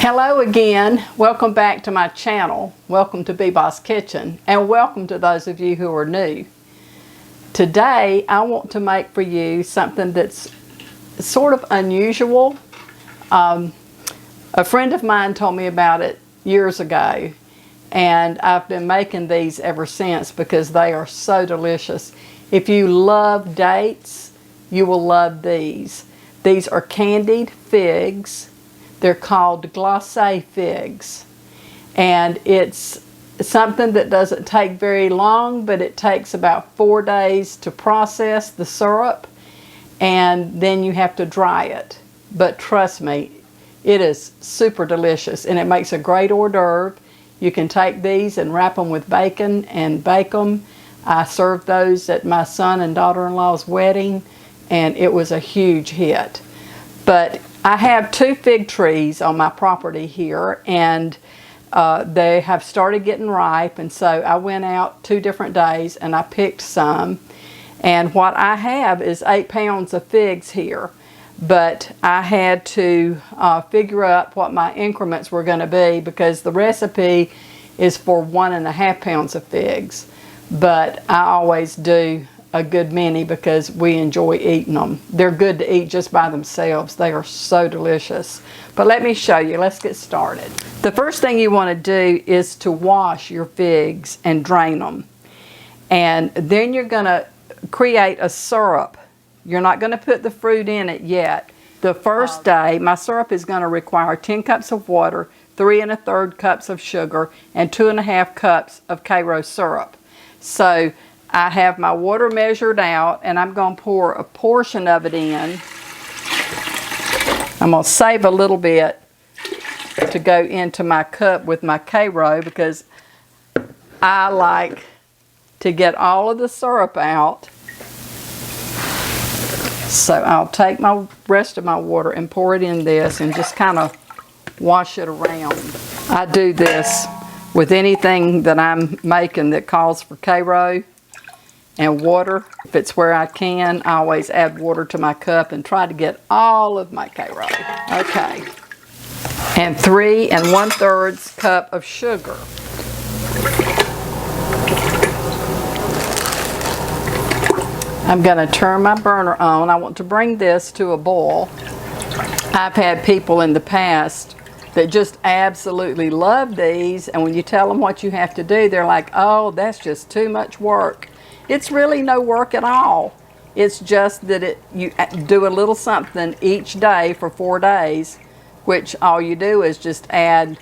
Hello again, welcome back to my channel. Welcome to Beboss Kitchen, and welcome to those of you who are new. Today I want to make for you something that's sort of unusual. A friend of mine told me about it years ago, and I've been making these ever since because they are so delicious. If you love dates, you will love these. These are candied figs. They're called Glace Figs, and it's something that doesn't take very long, but it takes about 4 days to process the syrup, and then you have to dry it. But trust me, it is super delicious, and it makes a great hors d'oeuvre. You can take these and wrap them with bacon and bake them. I served those at my son and daughter-in-law's wedding, and it was a huge hit. But I have 2 fig trees on my property here, and they have started getting ripe, and so I went out 2 different days and I picked some. And what I have is 8 pounds of figs here, but I had to figure out what my increments were going to be because the recipe is for 1.5 pounds of figs, but I always do a good many because we enjoy eating them. They're good to eat just by themselves. They are so delicious. But let me show you. Let's get started. The first thing you want to do is to wash your figs and drain them. And then you're going to create a syrup. You're not going to put the fruit in it yet. The first day, my syrup is going to require 10 cups of water, 3 1/3 cups of sugar, and 2 1/2 cups of KARO syrup. So I have my water measured out, and I'm going to pour a portion of it in. I'm going to save a little bit to go into my cup with my KARO because I like to get all of the syrup out. So I'll take my rest of my water and pour it in this and just kind of wash it around. I do this with anything that I'm making that calls for KARO and water. If it's where I can, I always add water to my cup and try to get all of my KARO. Okay. And 3 1/3 cup of sugar. I'm going to turn my burner on. I want to bring this to a boil. I've had people in the past that just absolutely love these, and when you tell them what you have to do, they're like, oh, that's just too much work. It's really no work at all. It's just that you do a little something each day for 4 days, which all you do is just add,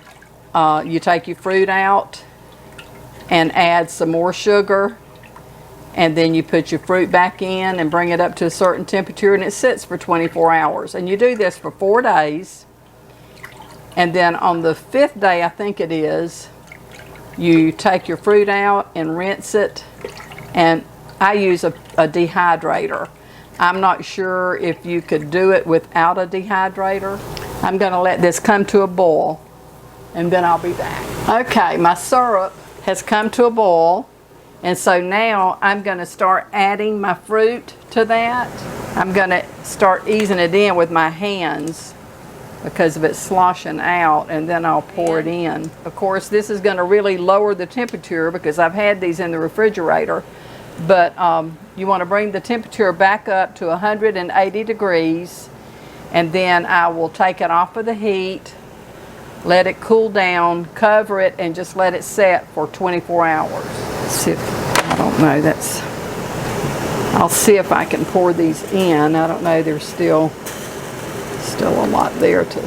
you take your fruit out and add some more sugar, and then you put your fruit back in and bring it up to a certain temperature, and it sits for 24 hours. And you do this for 4 days, and then on the 5th day, I think it is, you take your fruit out and rinse it. And I use a dehydrator. I'm not sure if you could do it without a dehydrator. I'm going to let this come to a boil, and then I'll be back. Okay, my syrup has come to a boil, and so now I'm going to start adding my fruit to that. I'm going to start easing it in with my hands because of it sloshing out, and then I'll pour it in. Of course, this is going to really lower the temperature because I've had these in the refrigerator. But you want to bring the temperature back up to 180 degrees, and then I will take it off of the heat, let it cool down, cover it, and just let it set for 24 hours. Let's see if, I don't know, I'll see if I can pour these in. I don't know, there's still a lot there to.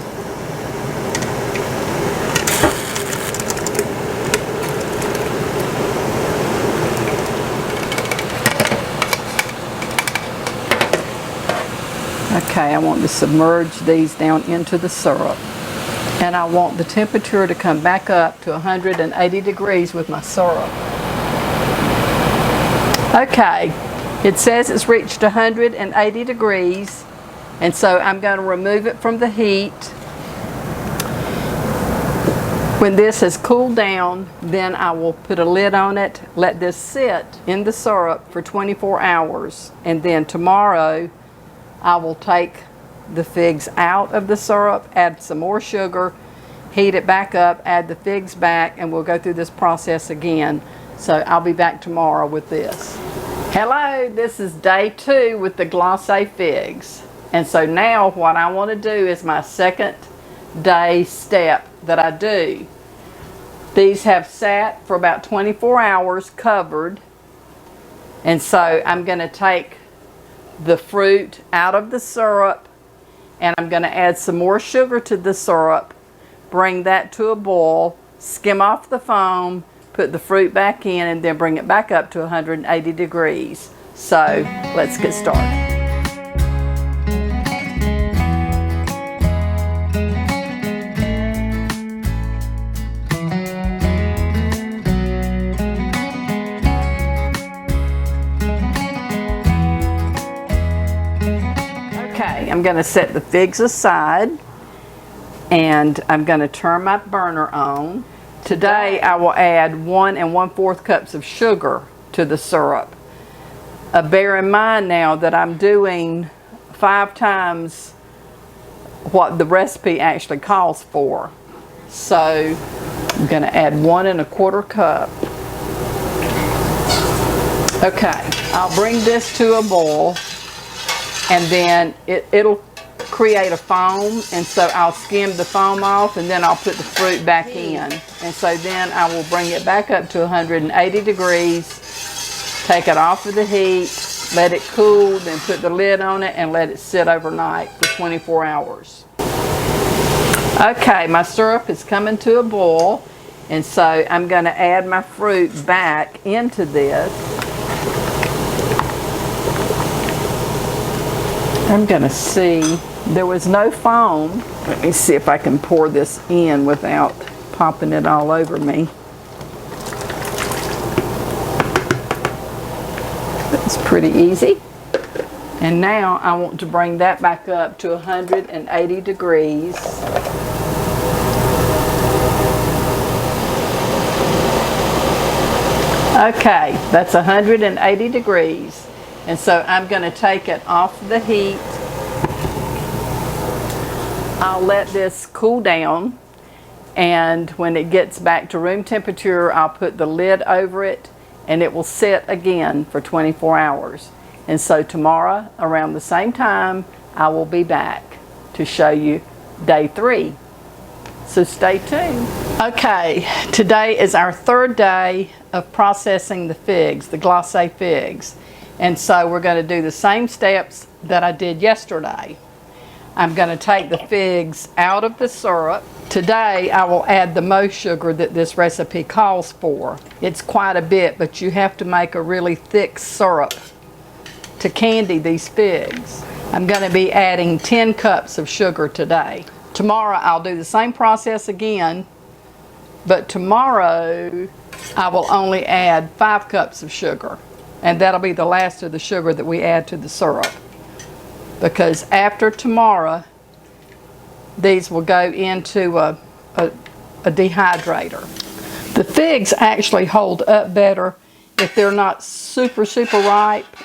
Okay, I want to submerge these down into the syrup, and I want the temperature to come back up to 180 degrees with my syrup. Okay, it says it's reached 180 degrees, and so I'm going to remove it from the heat. When this has cooled down, then I will put a lid on it, let this sit in the syrup for 24 hours, and then tomorrow I will take the figs out of the syrup, add some more sugar, heat it back up, add the figs back, and we'll go through this process again. So I'll be back tomorrow with this. Hello, this is day 2 with the Glace Figs. And so now what I want to do is my second day step that I do. These have sat for about 24 hours covered. And so I'm going to take the fruit out of the syrup, and I'm going to add some more sugar to the syrup, bring that to a boil, skim off the foam, put the fruit back in, and then bring it back up to 180 degrees. So let's get started. Okay, I'm going to set the figs aside, and I'm going to turn my burner on. Today I will add 1 1/4 cups of sugar to the syrup. Bear in mind now that I'm doing 5 times what the recipe actually calls for. So I'm going to add 1 1/4 cup. Okay, I'll bring this to a boil, and then it'll create a foam, and so I'll skim the foam off, and then I'll put the fruit back in. And so then I will bring it back up to 180 degrees, take it off of the heat, let it cool, then put the lid on it and let it sit overnight for 24 hours. Okay, my syrup is coming to a boil, and so I'm going to add my fruit back into this. I'm going to see, there was no foam. Let me see if I can pour this in without popping it all over me. That's pretty easy. And now I want to bring that back up to 180 degrees. Okay, that's 180 degrees. And so I'm going to take it off the heat. I'll let this cool down, and when it gets back to room temperature, I'll put the lid over it, and it will sit again for 24 hours. And so tomorrow, around the same time, I will be back to show you day 3. So stay tuned. Okay, today is our 3rd day of processing the figs, the Glace Figs. And so we're going to do the same steps that I did yesterday. I'm going to take the figs out of the syrup. Today I will add the most sugar that this recipe calls for. It's quite a bit, but you have to make a really thick syrup to candy these figs. I'm going to be adding 10 cups of sugar today. Tomorrow I'll do the same process again, but tomorrow I will only add 5 cups of sugar. And that'll be the last of the sugar that we add to the syrup. Because after tomorrow, these will go into a dehydrator. The figs actually hold up better if they're not super ripe.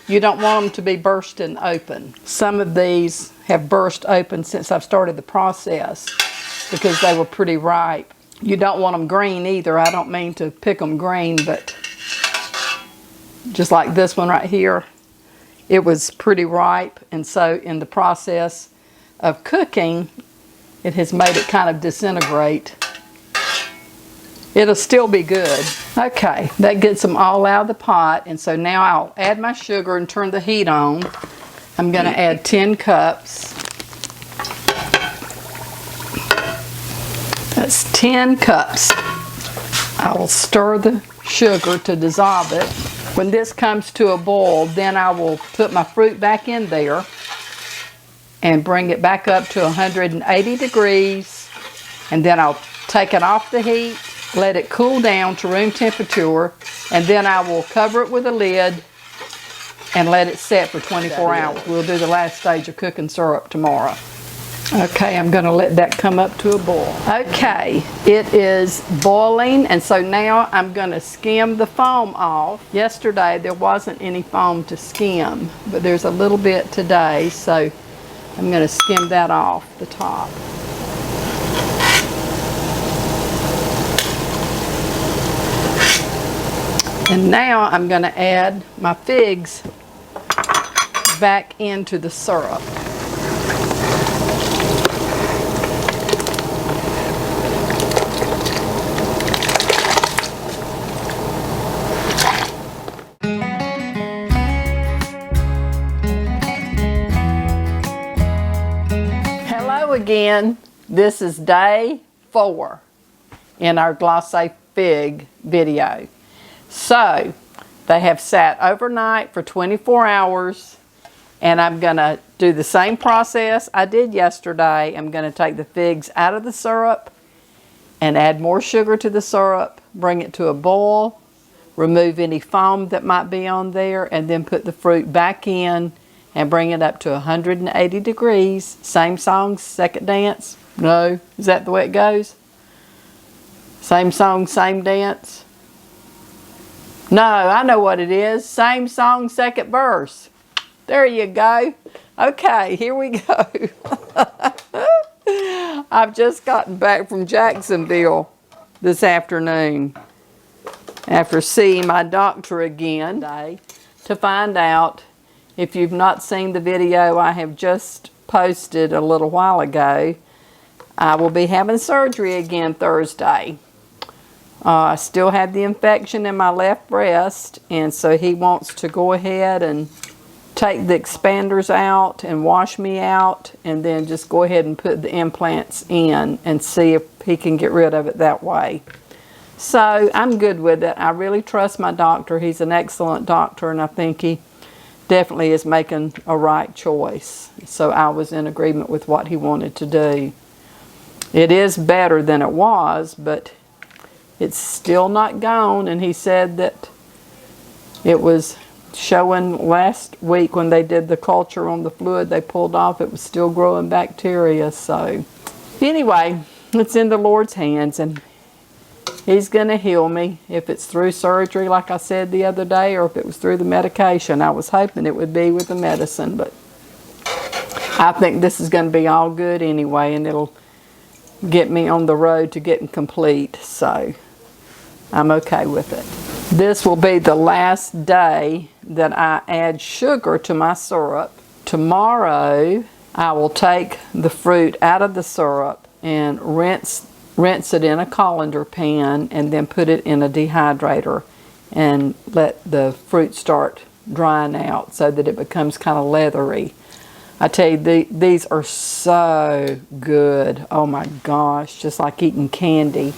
You don't want them to be bursting open. Some of these have burst open since I've started the process because they were pretty ripe. You don't want them green either. I don't mean to pick them green, but just like this one right here, it was pretty ripe, and so in the process of cooking, it has made it kind of disintegrate. It'll still be good. Okay, that gets them all out of the pot, and so now I'll add my sugar and turn the heat on. I'm going to add 10 cups. That's 10 cups. I will stir the sugar to dissolve it. When this comes to a boil, then I will put my fruit back in there and bring it back up to 180 degrees, and then I'll take it off the heat, let it cool down to room temperature, and then I will cover it with a lid and let it set for 24 hours. We'll do the last stage of cooking syrup tomorrow. Okay, I'm going to let that come up to a boil. Okay, it is boiling, and so now I'm going to skim the foam off. Yesterday there wasn't any foam to skim, but there's a little bit today, so I'm going to skim that off the top. And now I'm going to add my figs back into the syrup. Hello again. This is day 4 in our Glace Fig video. So they have sat overnight for 24 hours, and I'm going to do the same process I did yesterday. I'm going to take the figs out of the syrup and add more sugar to the syrup, bring it to a boil, remove any foam that might be on there, and then put the fruit back in and bring it up to 180 degrees. Same song, second dance. No, is that the way it goes? Same song, same dance? No, I know what it is. Same song, second verse. There you go. Okay, here we go. I've just gotten back from Jacksonville this afternoon after seeing my doctor again today to find out. If you've not seen the video I have just posted a little while ago, I will be having surgery again Thursday. I still have the infection in my left breast, and so he wants to go ahead and take the expanders out and wash me out, and then just go ahead and put the implants in and see if he can get rid of it that way. So I'm good with it. I really trust my doctor. He's an excellent doctor, and I think he definitely is making a right choice. So I was in agreement with what he wanted to do. It is better than it was, but it's still not gone, and he said that it was showing last week when they did the culture on the fluid they pulled off, it was still growing bacteria. So anyway, it's in the Lord's hands, and He's going to heal me. If it's through surgery like I said the other day, or if it was through the medication. I was hoping it would be with the medicine, but I think this is going to be all good anyway, and it'll get me on the road to getting complete. So I'm okay with it. This will be the last day that I add sugar to my syrup. Tomorrow I will take the fruit out of the syrup and rinse it in a colander pan, and then put it in a dehydrator and let the fruit start drying out so that it becomes kind of leathery. I tell you, these are so good. Oh my gosh, just like eating candy.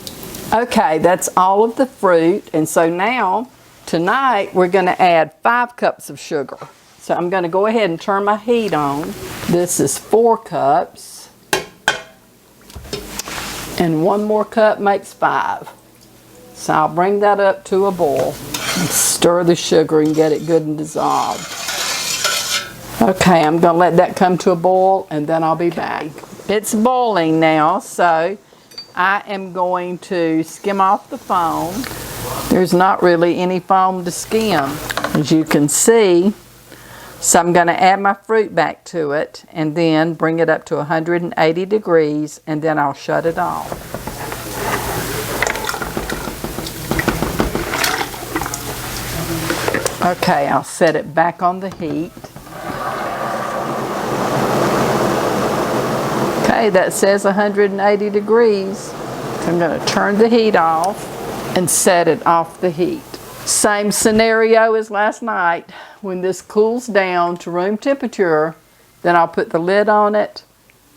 Okay, that's all of the fruit, and so now tonight we're going to add 5 cups of sugar. So I'm going to go ahead and turn my heat on. This is 4 cups. And 1 more cup makes 5. So I'll bring that up to a boil and stir the sugar and get it good and dissolved. Okay, I'm going to let that come to a boil, and then I'll be back. It's boiling now, so I am going to skim off the foam. There's not really any foam to skim, as you can see. So I'm going to add my fruit back to it, and then bring it up to 180 degrees, and then I'll shut it off. Okay, I'll set it back on the heat. Okay, that says 180 degrees. So I'm going to turn the heat off and set it off the heat. Same scenario as last night. When this cools down to room temperature, then I'll put the lid on it,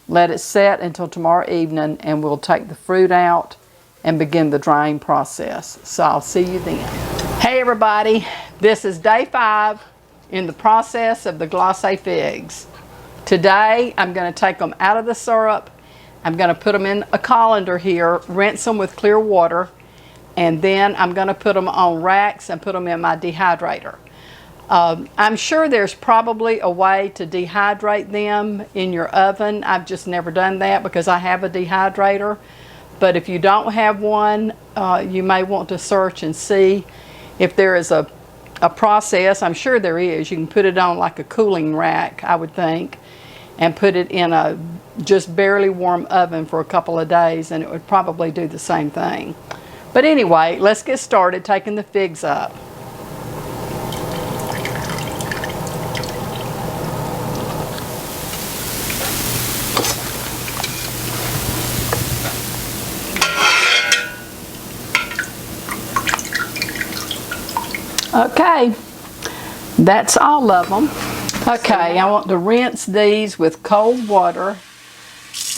let it set until tomorrow evening, and we'll take the fruit out and begin the drying process. So I'll see you then. Hey everybody, this is day 5 in the process of the Glace Figs. Today I'm going to take them out of the syrup. I'm going to put them in a colander here, rinse them with clear water, and then I'm going to put them on racks and put them in my dehydrator. I'm sure there's probably a way to dehydrate them in your oven. I've just never done that because I have a dehydrator. But if you don't have one, you may want to search and see if there is a process. I'm sure there is. You can put it on like a cooling rack, I would think, and put it in a just barely warm oven for a couple of days, and it would probably do the same thing. But anyway, let's get started taking the figs up. Okay, that's all of them. Okay, I want to rinse these with cold water,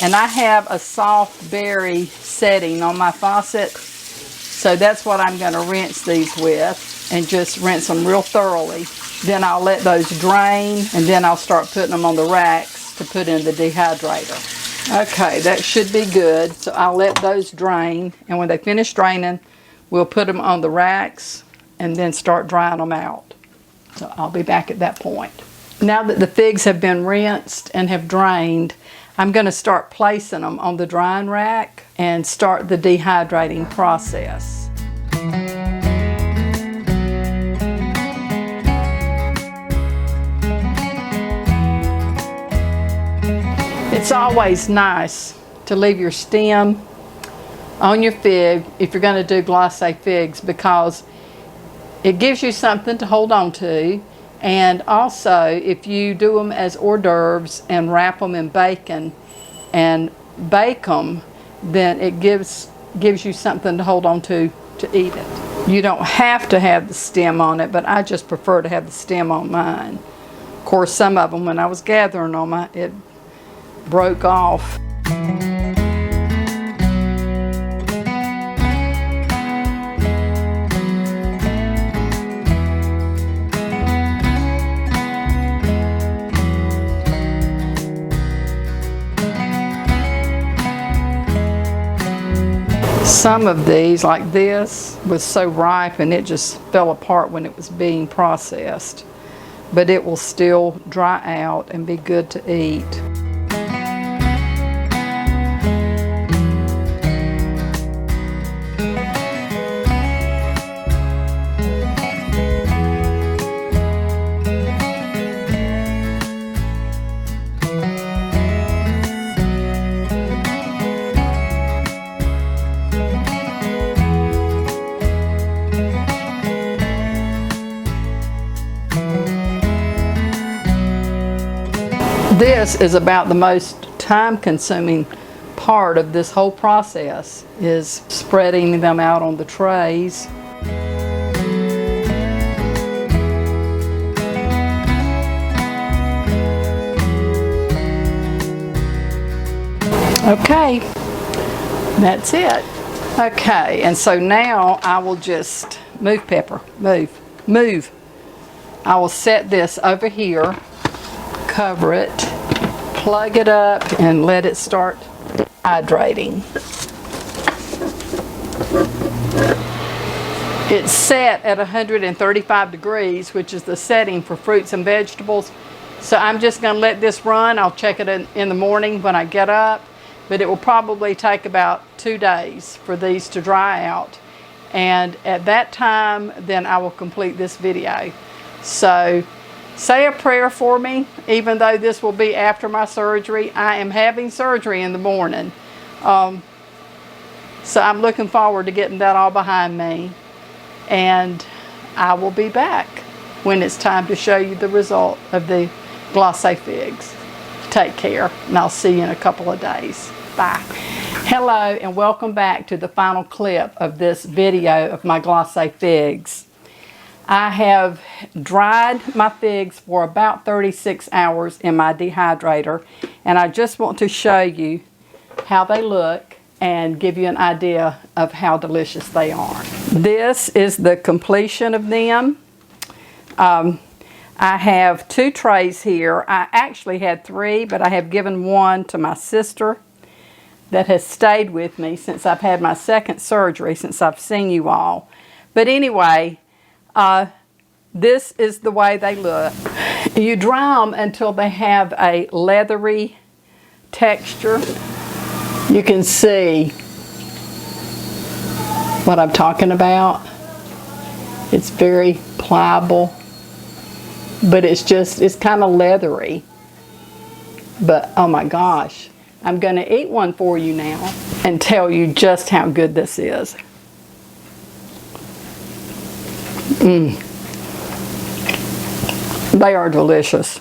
and I have a soft berry setting on my faucet, so that's what I'm going to rinse these with, and just rinse them real thoroughly. Then I'll let those drain, and then I'll start putting them on the racks to put in the dehydrator. Okay, that should be good, so I'll let those drain, and when they finish draining, we'll put them on the racks and then start drying them out. So I'll be back at that point. Now that the figs have been rinsed and have drained, I'm going to start placing them on the drying rack and start the dehydrating process. It's always nice to leave your stem on your fig if you're going to do Glace Figs, because it gives you something to hold on to. And also, if you do them as hors d'oeuvres and wrap them in bacon and bake them, then it gives you something to hold on to eat it. You don't have to have the stem on it, but I just prefer to have the stem on mine. Of course, some of them, when I was gathering them, it broke off. Some of these, like this, was so ripe and it just fell apart when it was being processed. But it will still dry out and be good to eat. This is about the most time-consuming part of this whole process, is spreading them out on the trays. Okay, that's it. Okay, and so now I will just move Pepper, move. I will set this over here, cover it, plug it up, and let it start hydrating. It's set at 135 degrees, which is the setting for fruits and vegetables. So I'm just going to let this run. I'll check it in the morning when I get up, but it will probably take about 2 days for these to dry out. And at that time, then I will complete this video. So say a prayer for me, even though this will be after my surgery. I am having surgery in the morning. So I'm looking forward to getting that all behind me. And I will be back when it's time to show you the result of the Glace Figs. Take care, and I'll see you in a couple of days. Bye. Hello, and welcome back to the final clip of this video of my Glace Figs. I have dried my figs for about 36 hours in my dehydrator, and I just want to show you how they look and give you an idea of how delicious they are. This is the completion of them. I have 2 trays here. I actually had 3, but I have given one to my sister that has stayed with me since I've had my second surgery, since I've seen you all. But anyway, this is the way they look. You dry them until they have a leathery texture. You can see what I'm talking about. It's very pliable, but it's kind of leathery. But oh my gosh, I'm going to eat one for you now and tell you just how good this is. They are delicious.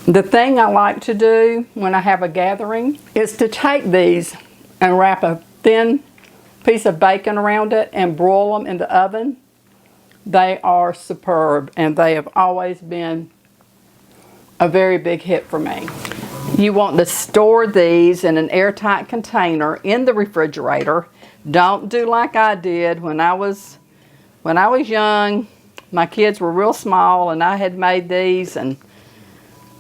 The thing I like to do when I have a gathering is to take these and wrap a thin piece of bacon around it and broil them in the oven. They are superb, and they have always been a very big hit for me. You want to store these in an airtight container in the refrigerator. Don't do like I did when I was young. My kids were real small, and I had made these, and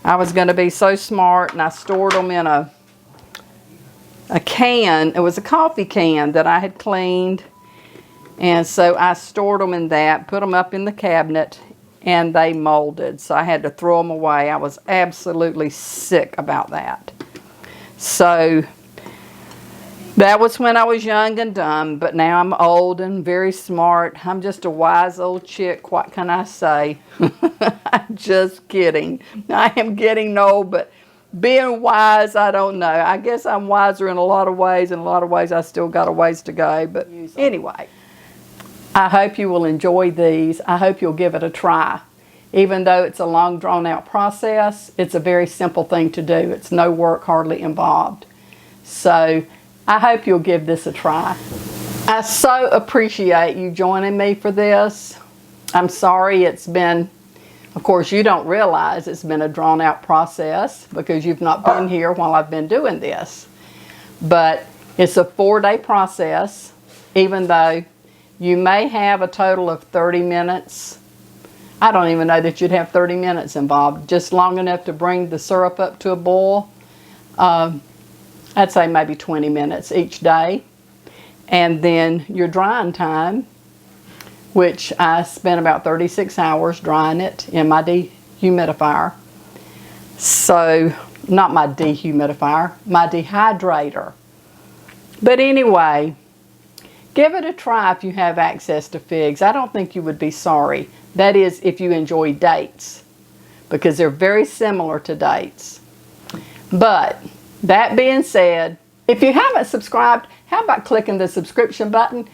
I was going to be so smart, and I stored them in a can. It was a coffee can that I had cleaned, and so I stored them in that, put them up in the cabinet, and they molded, so I had to throw them away. I was absolutely sick about that. So that was when I was young and dumb, but now I'm old and very smart. I'm just a wise old chick, what can I say? I'm just kidding. I am getting old, but being wise, I don't know. I guess I'm wiser in a lot of ways. In a lot of ways, I still got a ways to go, but anyway. I hope you will enjoy these. I hope you'll give it a try. Even though it's a long drawn out process, it's a very simple thing to do. It's no work hardly involved. So I hope you'll give this a try. I so appreciate you joining me for this. I'm sorry it's been, of course you don't realize it's been a drawn out process because you've not been here while I've been doing this. But it's a 4-day process, even though you may have a total of 30 minutes. I don't even know that you'd have 30 minutes involved, just long enough to bring the syrup up to a boil. I'd say maybe 20 minutes each day. And then your drying time, which I spent about 36 hours drying it in my dehumidifier. So, not my dehumidifier, my dehydrator. But anyway, give it a try if you have access to figs. I don't think you would be sorry. That is, if you enjoy dates, because they're very similar to dates. But that being said, if you haven't subscribed, how about clicking the subscription button?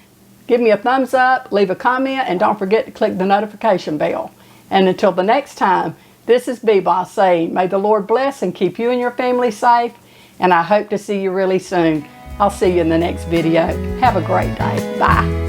Give me a thumbs up, leave a comment, and don't forget to click the notification bell. And until the next time, this is B-Boss saying, may the Lord bless and keep you and your family safe, and I hope to see you really soon. I'll see you in the next video. Have a great day. Bye.